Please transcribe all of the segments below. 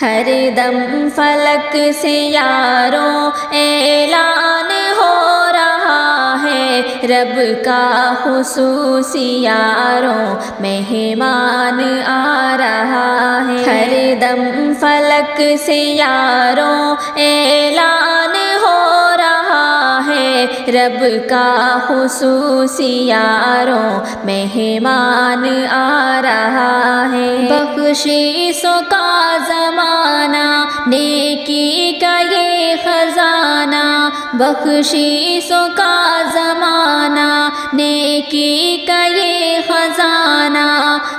ہر دم فلک سے یاروں اعلان ہو رہا ہے، رب کا خصوصی یاروں مہمان آ رہا ہے۔ ہر دم فلک سے یاروں اعلان ہو رہا ہے، رب کا خصوصی یاروں مہمان آ رہا ہے۔ بخششوں کا زمانہ، نیکی کا یہ خزانہ، بخششوں کا زمانہ، نیکی کا یہ خزانہ،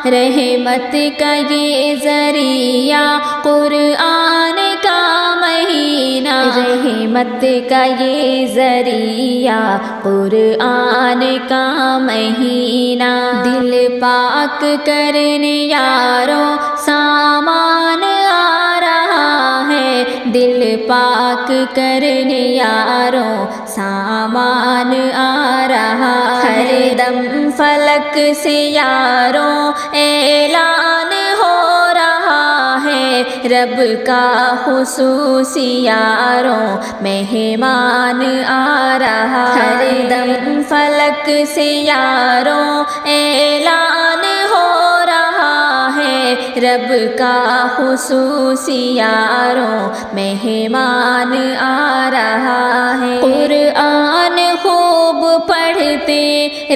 رحمت کا یہ ذریعہ، قرآن کا مہینہ، رحمت کا یہ ذریعہ، قرآن کا مہینہ، دل پاک کرنے یاروں سامان آ رہا ہے، دل پاک کرنے یاروں سامان آ رہا ہے۔ ہر دم فلک سے یاروں اعلان ہو رہا ہے، رب کا خصوصی یاروں مہمان آ رہا ہے۔ ہر دم فلک سے یاروں اعلان ہو رہا ہے، رب کا خصوصی یاروں مہمان آ رہا ہے۔ قرآن خوب پڑھتے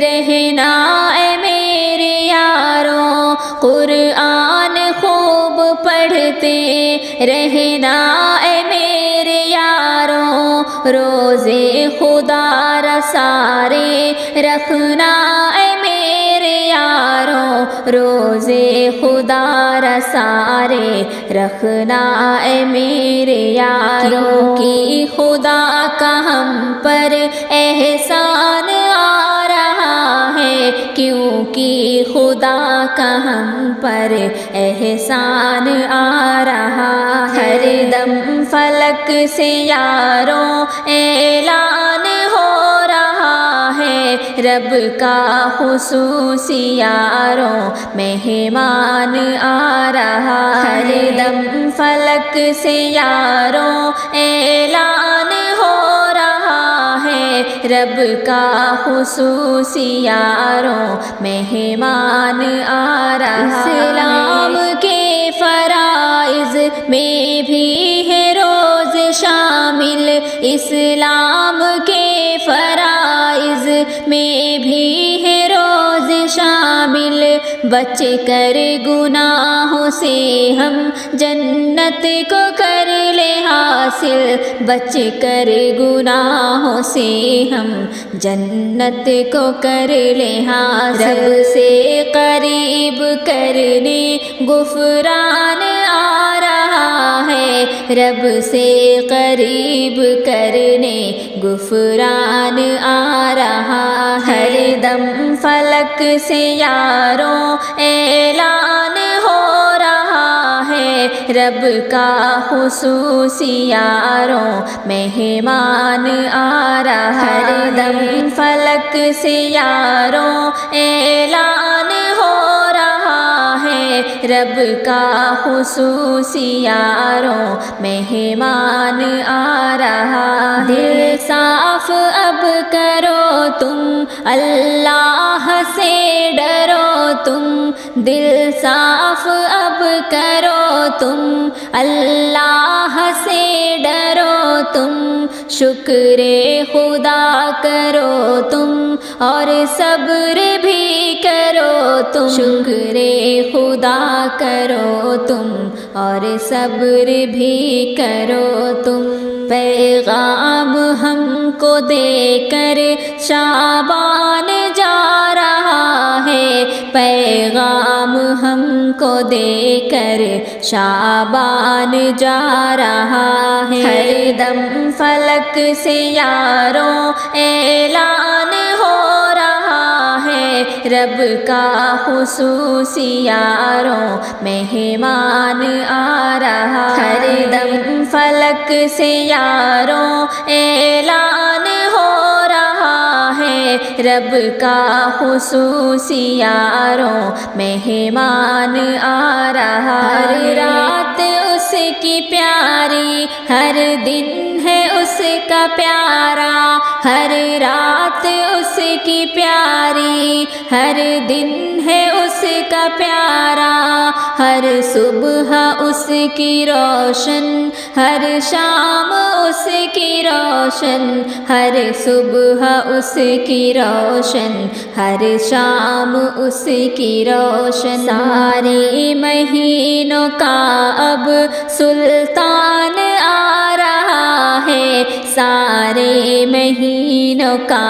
رہنا اے میرے یاروں، قرآن خوب پڑھتے رہنا اے میرے یاروں، روزے خدا سارے رکھنا اے میرے یاروں، روزے خدا سارے رکھنا اے میرے یاروں، کی خدا کا ہم پر احسان آ رہا ہے، کیونکہ خدا کا ہم پر احسان آ رہا ہے۔ ہر دم فلک سے یاروں اعلان ہو رہا ہے، رب کا خصوصی یاروں مہمان آ رہا ہے۔ ہر دم فلک سے یاروں اعلان ہو رہا ہے، رب کا خصوصی یاروں مہمان آ رہا ہے۔ اسلام کے فرائض میں بھی ہے روز شامل، اسلام کے فرائض میں بھی ہے روز شامل، بچ کر گناہوں سے ہم جنت کو کر لے حاصل، بچ کر گناہوں سے ہم جنت کو کر لے حاصل، رب سے قریب کرنے غفران آ رہا ہے، رب سے قریب کرنے غفران آ رہا ہے۔ ہر دم فلک سے یاروں اعلان ہو رہا ہے، رب کا خصوصی یاروں مہمان آ رہا ہے۔ ہر دم فلک سے یاروں اعلان ہو رہا ہے، رب کا خصوصی یاروں مہمان آ رہا ہے۔ دل صاف اب کرو تم، اللہ سے ڈرو تم، دل صاف اب کرو تم، اللہ سے ڈرو تم، شکر خدا کرو تم اور صبر بھی کرو تم، شکر خدا کرو تم اور صبر بھی کرو تم، پیغام ہم کو دے کر شعبان جا رہا ہے، پیغام ہم کو دے کر شعبان جا رہا ہے۔ ہر دم فلک سے یاروں اعلان ہو رہا ہے، رب کا خصوصی یاروں مہمان آ رہا ہے۔ ہر دم فلک سے یاروں اعلان ہو رہا ہے، رب کا خصوصی یاروں مہمان آ رہا ہے۔ ہر رات اس کی پیاری، ہر دن ہے اس کا پیارا، ہر رات اس کی پیاری، ہر دن ہے اس کا پیارا، ہر صبح اس کی روشن، ہر شام اس کی روشن، ہر صبح اس کی روشن، ہر شام اس کی روشن۔ سارے مہینوں کا اب سلطان آ رہا ہے، سارے مہینوں کا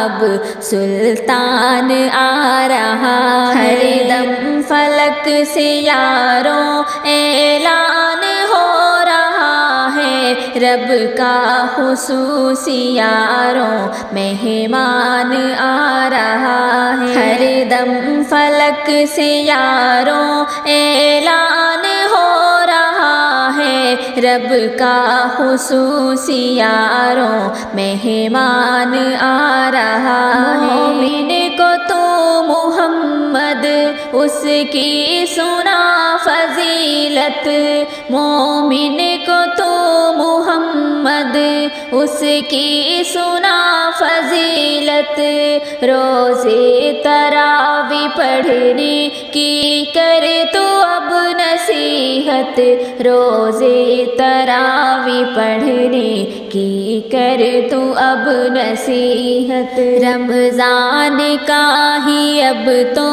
اب سلطان آ رہا ہے۔ ہر دم فلک سے یاروں اعلان ہو رہا ہے، رب کا خصوصی یاروں مہمان آ رہا ہے۔ ہر دم فلک سے یاروں اعلان ہو رہا ہے، رب کا خصوصی یاروں مہمان آ رہا ہے۔ مومن کو تو محمد اس کی سنا فضیلت، مومن کو تو محمد اس کی سنا فضیلت، روزے تراوی پڑھنے کی کر تو اب نصیحت، روزے تراوی پڑھنے کی کر تو اب نصیحت، رمضان کا ہی اب تو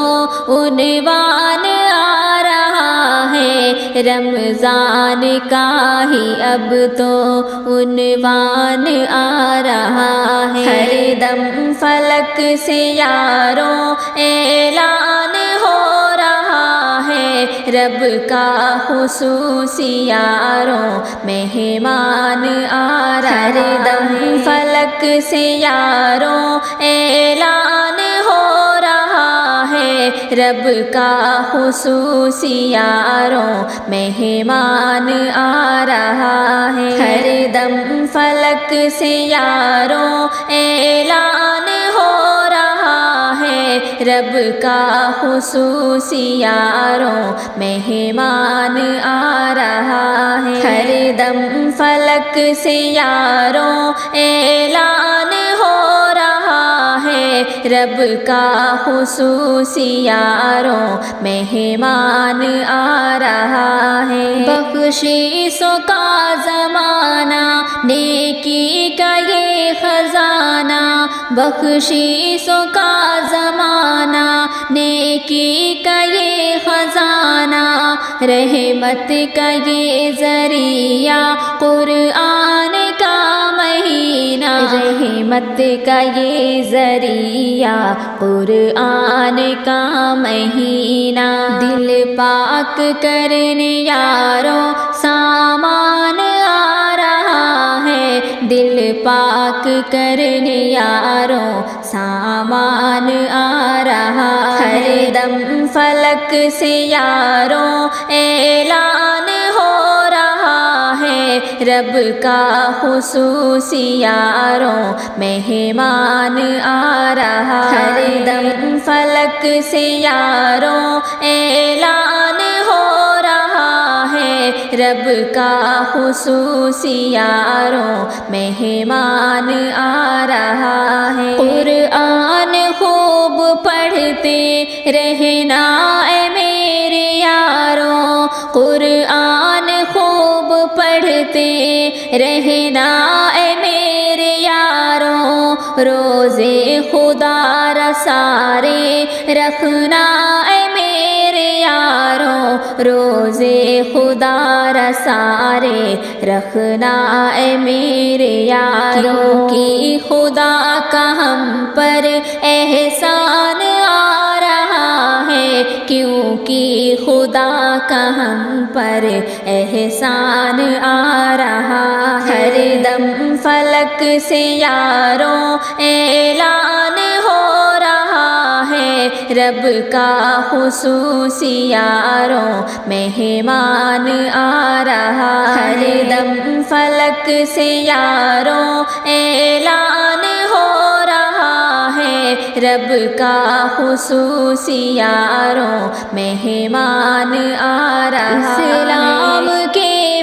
عنوان آ رہا ہے، رمضان کا ہی اب تو عنوان آ رہا ہے۔ ہر دم فلک سے یاروں اعلان ہو رہا ہے، رب کا خصوصی یاروں مہمان آ رہا ہے۔ ہر دم فلک سے یاروں اعلان ہو رہا ہے، رب کا خصوصی یاروں مہمان آ رہا ہے۔ ہر دم فلک سے یاروں اعلان ہو رہا ہے، رب کا خصوصی یاروں مہمان آ رہا ہے۔ ہر دم فلک سے یاروں اعلان ہو رہا ہے، رب کا خصوصی یاروں مہمان آ رہا ہے۔ بخششوں کا زمانہ، نیکی کا یہ خزانہ، بخششوں کا زمانہ، نیکی کا یہ خزانہ، رحمت کا یہ ذریعہ، قرآن کا مہینہ، رحمت کا یہ ذریعہ، قرآن کا مہینہ، دل پاک کرنے یاروں سامان آ رہا ہے، دل پاک کرنے یاروں سامان آ رہا ہے۔ ہر دم فلک سے یاروں اعلان ہو رہا ہے، رب کا خصوصی یاروں مہمان آ رہا ہے۔ ہر دم فلک سے یاروں اعلان ہو رہا ہے، رب کا خصوصی یاروں مہمان آ رہا ہے۔ قرآن خوب پڑھتے رہنا اے میرے یاروں، قرآن خوب پڑھتے رہنا اے میرے یاروں، روزے خدا سارے رکھنا اے میرے یاروں، روزے خدا سارے رکھنا اے میرے یاروں، کی خدا کا ہم پر احسان آ رہا ہے، کیونکہ خدا کا ہم پر احسان آ رہا ہے۔ ہر دم فلک سے یاروں اعلان ہو رہا ہے، رب کا خصوصی یاروں مہمان آ رہا ہے۔ ہر دم فلک سے یاروں اعلان ہو رہا ہے، رب کا خصوصی یاروں مہمان آ رہا ہے۔ اسلام کے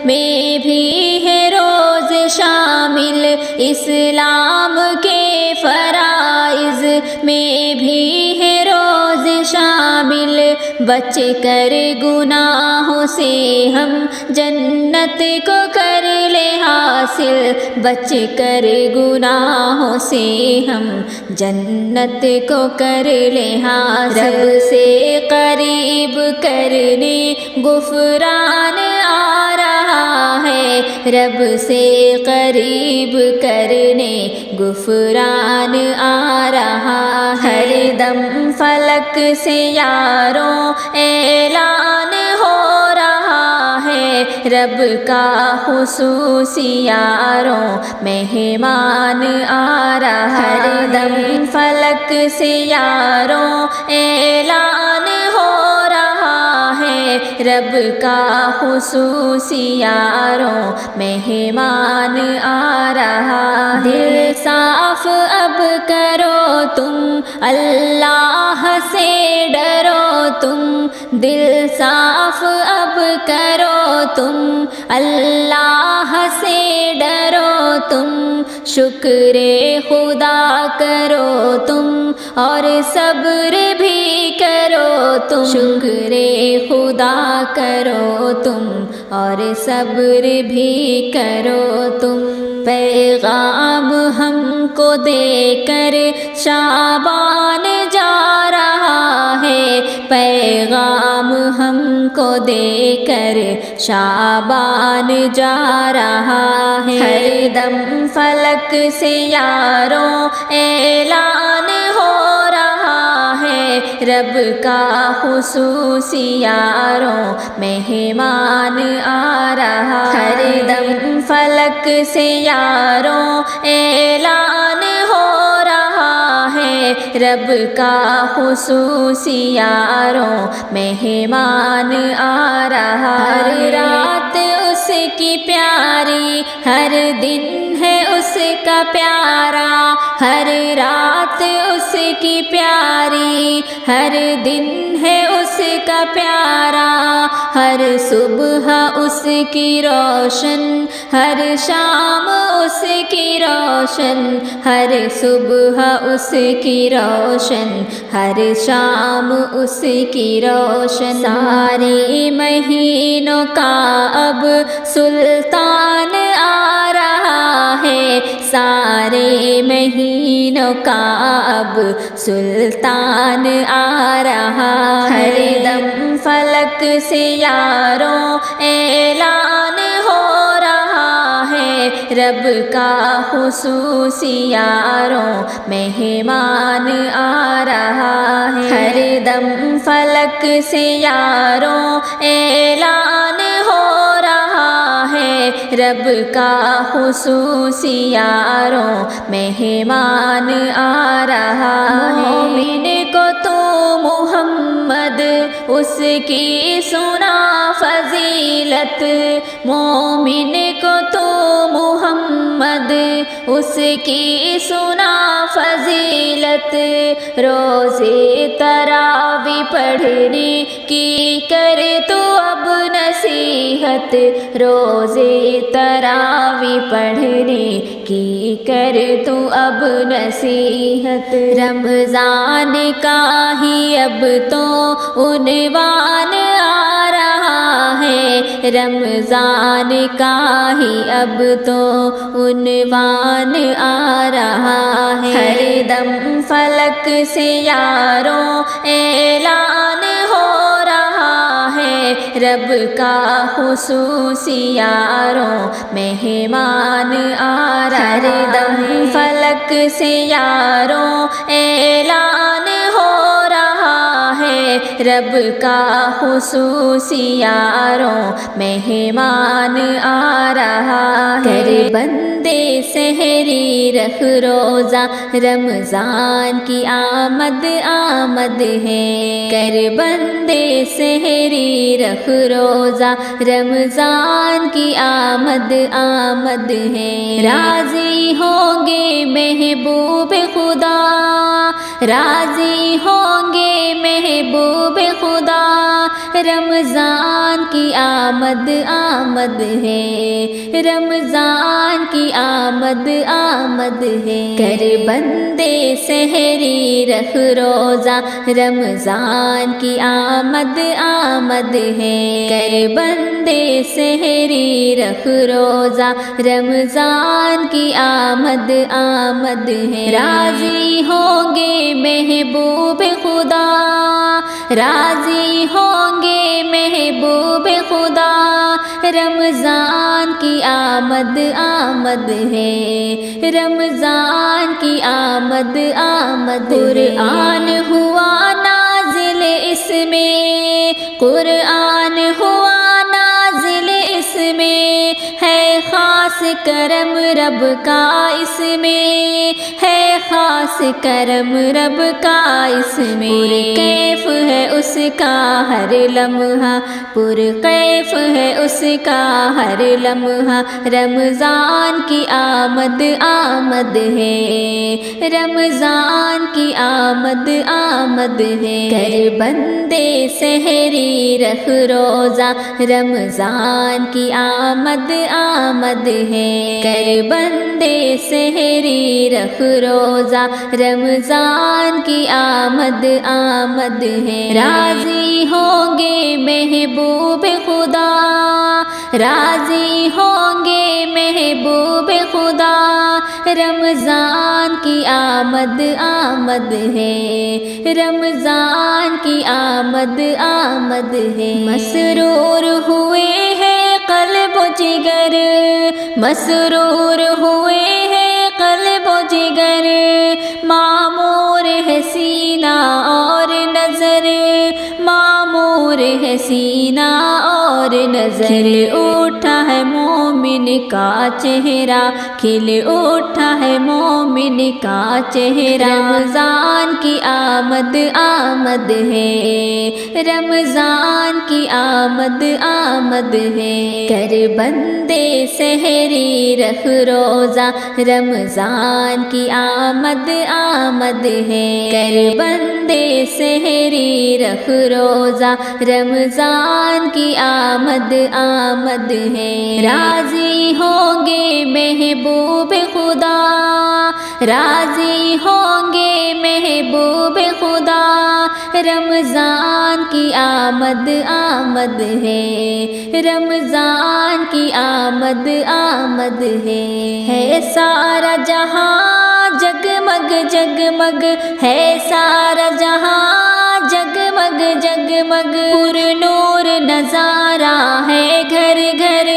میں بھی ہے روز شامل، اسلام کے فرائض میں بھی ہے روز شامل، بچ کر گناہوں سے ہم جنت کو کر لے حاصل، بچ کر گناہوں سے ہم جنت کو کر لے حاصل، رب سے قریب کرنے غفران آ رہا ہے، رب سے قریب کرنے غفران آ رہا ہے، ہر دم فلک سے یاروں اعلان ہو رہا ہے، رب کا خصوصی یاروں مہمان آ رہا ہے، ہر دم فلک سے یاروں اعلان ہو رہا ہے، رب کا خصوصی یاروں مہمان آ رہا ہے، دل صاف اب کرو تم اللہ سے ڈرو تم، دل صاف اب کرو تم اللہ سے ڈرو تم، شکر خدا کرو تم اور صبر بھی کرو تم، شکر خدا کرو تم اور صبر بھی کرو تم، پیغام ہم کو دے کر شعبان جا رہا ہے، پیغام ہم کو دے کر شعبان جا رہا ہے، ہر دم فلک سے یاروں اعلان ہو رہا ہے، رب کا خصوصی یاروں مہمان آ رہا ہے، ہر دم فلک سے یاروں اعلان ہو رہا ہے، رب کا خصوصی یاروں مہمان آ رہا ہے، ہر رات اس کی پیاری، ہر دن ہے اس کا پیارا، ہر رات اس کی پیاری، ہر دن ہے اس کا پیارا، ہر صبح اس کی روشن، ہر شام اس کی روشن، ہر صبح اس کی روشن، ہر شام اس کی روشن، سارے مہینوں کا اب سلطان آ رہا ہے، سارے مہینوں کا اب سلطان آ رہا ہے، ہر دم فلک سے یاروں اعلان ہو رہا ہے، رب کا خصوصی یاروں مہمان آ رہا ہے، ہر دم فلک سے یاروں اعلان ہو رہا ہے، رب کا خصوصی یاروں مہمان آ رہا ہے، مومن کو تو محمد اس کی سنا فضیلت، مومن کو تو محمد اس کی سنا فضیلت، روزے تراوی پڑھنے کی کر تو اب نصیحت، روزے تراوی پڑھنے کی کر تو اب نصیحت، رمضان کا ہی اب تو عنوان آ رہا ہے، رمضان کا ہی اب تو عنوان آ رہا ہے، ہر دم فلک سے یاروں اعلان ہو رہا ہے، رب کا خصوصی یاروں مہمان آ رہا ہے، ہر دم فلک سے یاروں اعلان ہو رہا ہے، رب کا خصوصی یاروں مہمان آ رہا ہے، کر بندے سحری رکھ روزہ رمضان کی آمد آمد ہے، کر بندے سحری رکھ روزہ رمضان کی آمد آمد ہے، راضی ہوں گے محبوب خدا، راضی ہوں گے محبوب خدا، رمضان کی آمد آمد ہے، رمضان کی آمد آمد ہے، کر بندے سحری رکھ روزہ، رمضان کی آمد آمد ہے، کر بندے سحری رکھ روزہ، رمضان کی آمد آمد ہے، راضی ہوں گے محبوب خدا، راضی ہوں گے محبوب خدا، رمضان کی آمد آمد ہے، رمضان کی آمد آمد ہے، قرآن ہوا نازل اس میں، قرآن ہوا نازل اس میں، ہے خاص کرم رب کا اس میں، ہے خاص کرم رب کا اس میں، کیف ہے اس کا ہر لمحہ، پر کیف ہے اس کا ہر لمحہ، رمضان کی آمد آمد ہے، رمضان کی آمد آمد ہے، کر بندے سحری رکھ روزہ، رمضان کی آمد آمد ہے، کر بندے سحری رکھ روزہ، رمضان کی آمد آمد ہے، راضی ہوں گے محبوب خدا، راضی ہوں گے محبوب خدا، رمضان کی آمد آمد ہے، رمضان کی آمد آمد ہے، مسرور ہوئے ہیں قلب و جگر، مسرور ہوئے ہیں قلب و جگر، معمور ہے سینہ اور نظر، معمور ہے سینہ اور نظر، کھل اٹھا ہے مومن کا چہرہ، کھل اٹھا ہے مومن کا چہرہ، رمضان کی آمد آمد ہے، رمضان کی آمد آمد ہے، کر بندے سحری رکھ روزہ، رمضان کی آمد آمد ہے، کر بندے سحری رکھ روزہ، رمضان کی آمد آمد ہے، راضی ہوں گے محبوب خدا، راضی ہوں گے محبوب خدا، رمضان کی آمد آمد ہے، رمضان کی آمد آمد ہے سارا جہاں جگمگ جگمگ، ہے سارا جہاں جگمگ جگمگ، پر نور نظارہ ہے گھر گھر،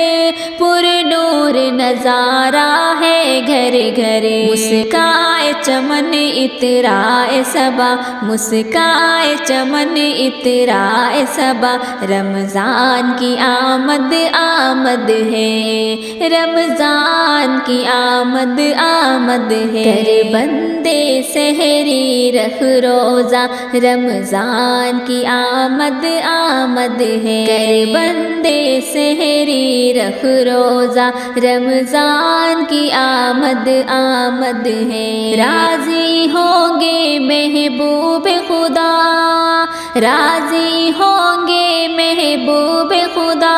پر نور نظارہ ہے گھر گھر، مسکائے چمن اترائے صبا، مسکائے چمن اترائے صبا، رمضان کی آمد آمد ہے، رمضان کی آمد آمد ہے، کر بندے سحری رکھ روزہ، رمضان کی آمد آمد ہے، کر بندے سحری رکھ روزہ، رمضان کی آمد آمد ہے، راضی ہوں گے محبوب خدا، راضی ہوں گے محبوب خدا،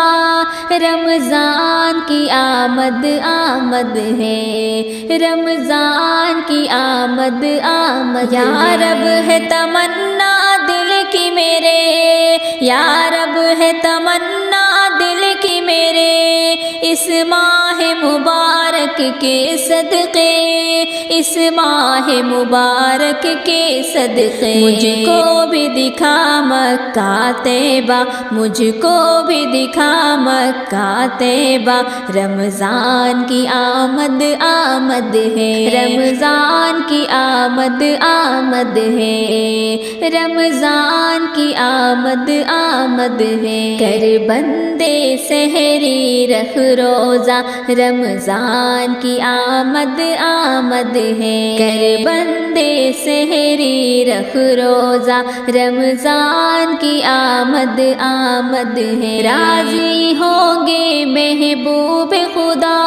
رمضان کی آمد آمد ہے، رمضان کی آمد آمد، یا رب ہے تمنا دل کی میرے، یا رب ہے تمنا دل کی میرے، اس ماہ مبارک کے صدقے، اس ماہ مبارک کے صدقے، مجھ کو بھی دکھا مکہ طیبہ، مجھ کو بھی دکھا مکہ طیبہ، رمضان کی آمد آمد ہے، رمضان کی آمد آمد ہے، رمضان کی آمد آمد ہے، کر بندے سحری رکھ روزہ، رمضان کی آمد آمد ہے، کر بندے سحری رکھ روزہ، رمضان کی آمد آمد ہے، راضی ہوں گے محبوب خدا،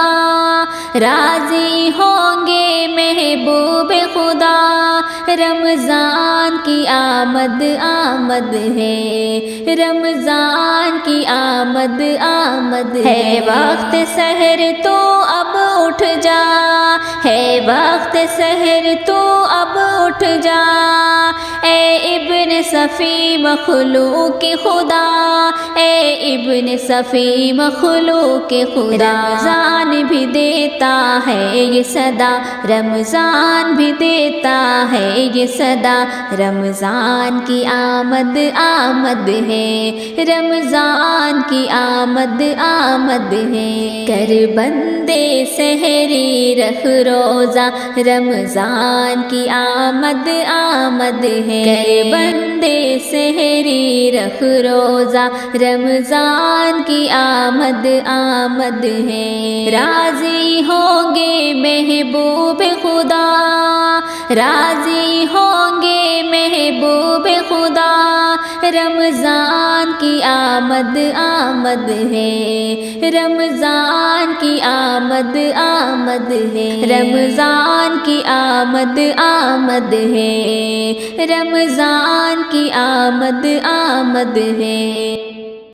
راضی ہوں گے محبوب خدا، رمضان کی آمد آمد ہے، رمضان کی آمد آمد ہے۔ وقت سحر تو اب اٹھ جا، ہے وقت سحر تو اب اٹھ جا، اے ابن صفی مخلوق خدا، اے ابن صفی مخلوق خدا۔ رمضان بھی دیتا ہے یہ صدا، رمضان بھی دیتا ہے یہ صدا، رمضان کی آمد آمد ہے، رمضان کی آمد آمد ہے۔ کر بندے سحری رکھ روزہ، رمضان کی آمد آمد ہے۔ کر بندے سحری رکھ روزہ، رمضان کی آمد آمد ہے۔ راضی ہوں گے محبوب خدا، راضی ہوں گے محبوب خدا، رمضان کی آمد آمد ہے، رمضان کی آمد آمد ہے، رمضان کی آمد آمد ہے، رمضان کی آمد آمد ہے۔